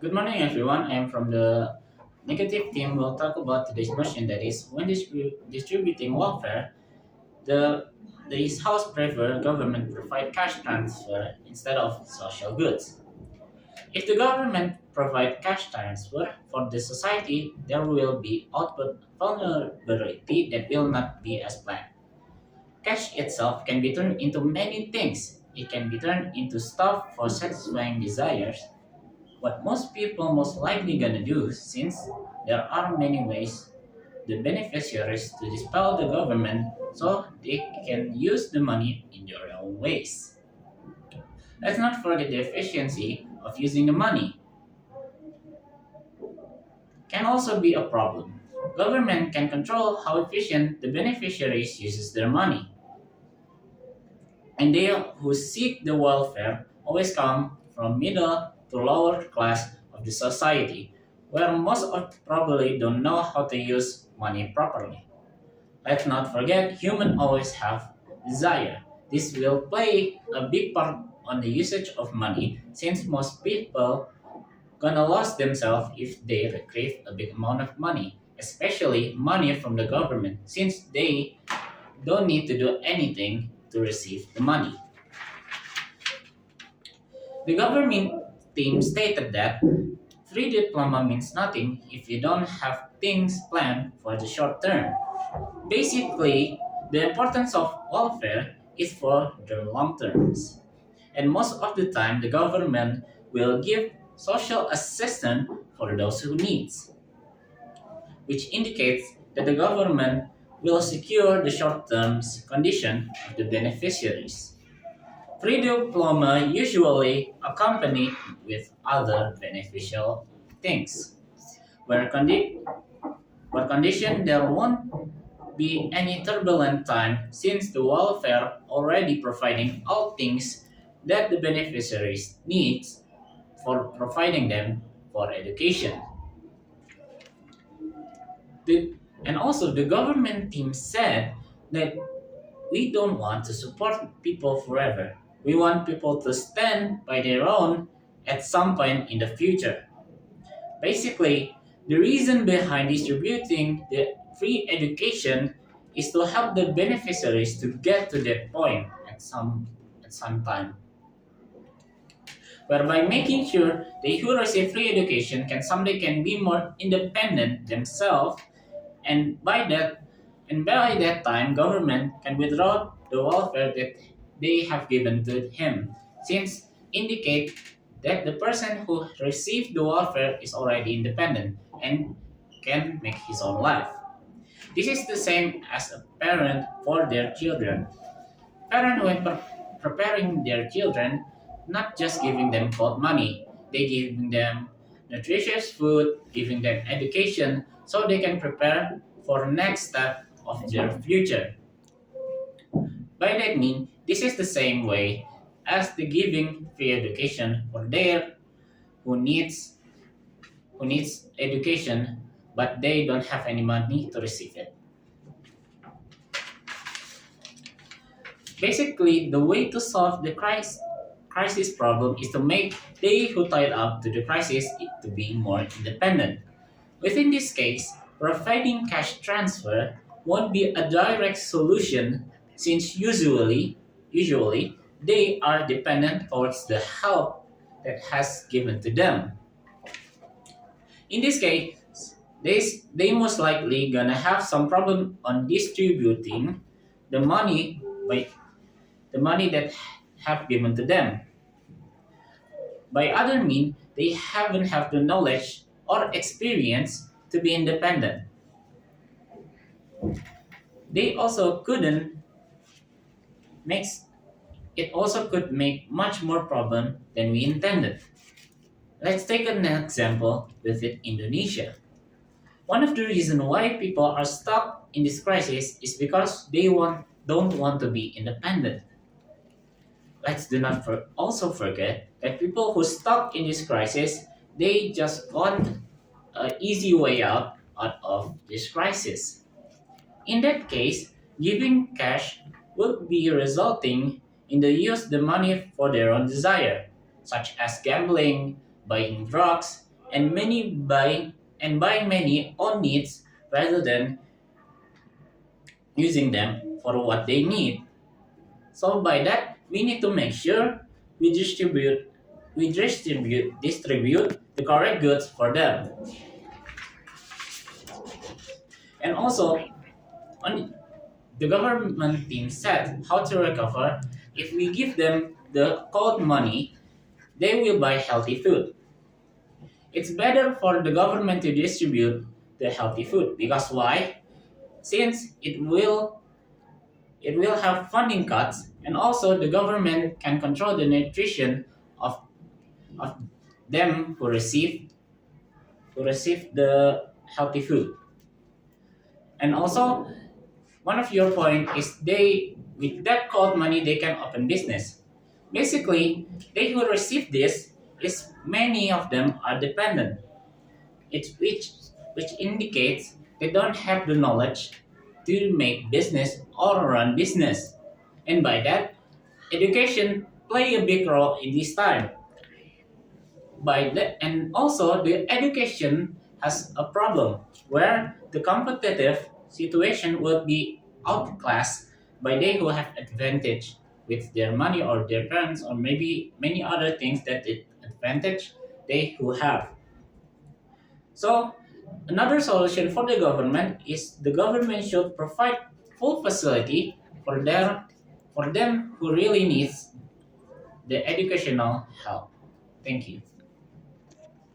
Good morning, everyone. I am from the negative team. We'll talk about today's question that is when distributing welfare, the this house prefer government provide cash transfer instead of social goods. If the government provide cash transfer for the society, there will be output vulnerability that will not be as planned. Cash itself can be turned into many things. It can be turned into stuff for satisfying desires, what most people most likely gonna do, since there are many ways the beneficiaries to dispel the government so they can use the money in their own ways. Let's not forget the efficiency of using the money can also be a problem. Government can control how efficient the beneficiaries uses their money, and they who seek the welfare always come from middle to lower class of the society, where most of probably don't know how to use money properly. Let's not forget, humans always have desire. This will play a big part on the usage of money, since most people gonna lose themselves if they receive a big amount of money, especially money from the government, since they don't need to do anything to receive the money. The government team stated that free diploma means nothing if you don't have things planned for the short term. Basically, the importance of welfare is for the long terms. And most of the time, the government will give social assistance for those who needs, which indicates that the government will secure the short-term condition of the beneficiaries. Free diploma usually accompanied with other beneficial things, where, where condition there won't be any turbulent time since the welfare already providing all things that the beneficiaries needs for providing them for education. The, and also the government team said that we don't want to support people forever. We want people to stand by their own at some point in the future. Basically, the reason behind distributing the free education is to help the beneficiaries to get to that point at some time, whereby making sure they who receive free education can someday can be more independent themselves, and by that time government can withdraw the welfare that they have given to him, since indicate that the person who received the welfare is already independent and can make his own life. This is the same as a parent for their children. Parent when preparing their children, not just giving them cold money, they giving them nutritious food, giving them education so they can prepare for next step of their future. By that mean, this is the same way as the giving free education for their who needs who needs education but they don't have any money to receive it. Basically, the way to solve the crisis problem is to make they who tied up to the crisis to be more independent. Within this case, providing cash transfer won't be a direct solution since usually they are dependent towards the help that has given to them. In this case, they most likely gonna have some problem on distributing the money by the money that have given to them. By other means, they haven't have the knowledge or experience to be independent. They also couldn't makes it also could make much more problem than we intended. Let's take an example with it Indonesia. One of the reasons why people are stuck in this crisis is because don't want to be independent. Let's do not also forget that people who stuck in this crisis, they just want an easy way out of this crisis. In that case, giving cash would be resulting in the use the money for their own desire, such as gambling, buying drugs, and buy many own needs rather than using them for what they need. So by that, we need to make sure we distribute the correct goods for them. And also, on the government team said how to recover. If we give them the cold money, they will buy healthy food. It's better for the government to distribute the healthy food because why? Since it will have funding cuts, and also the government can control the nutrition of, of them who receive the healthy food. And also, one of your point is they with that cold money they can open business. Basically, they who receive this is many of them are dependent. It's which indicates they don't have the knowledge to make business or run business. And by that, education play a big role in this time. And also the education has a problem where the competitive situation will be outclassed by they who have advantage with their money or their parents or maybe many other things that it advantage they who have. So another solution for the government is the government should provide full facility for them who really needs the educational help. Thank you.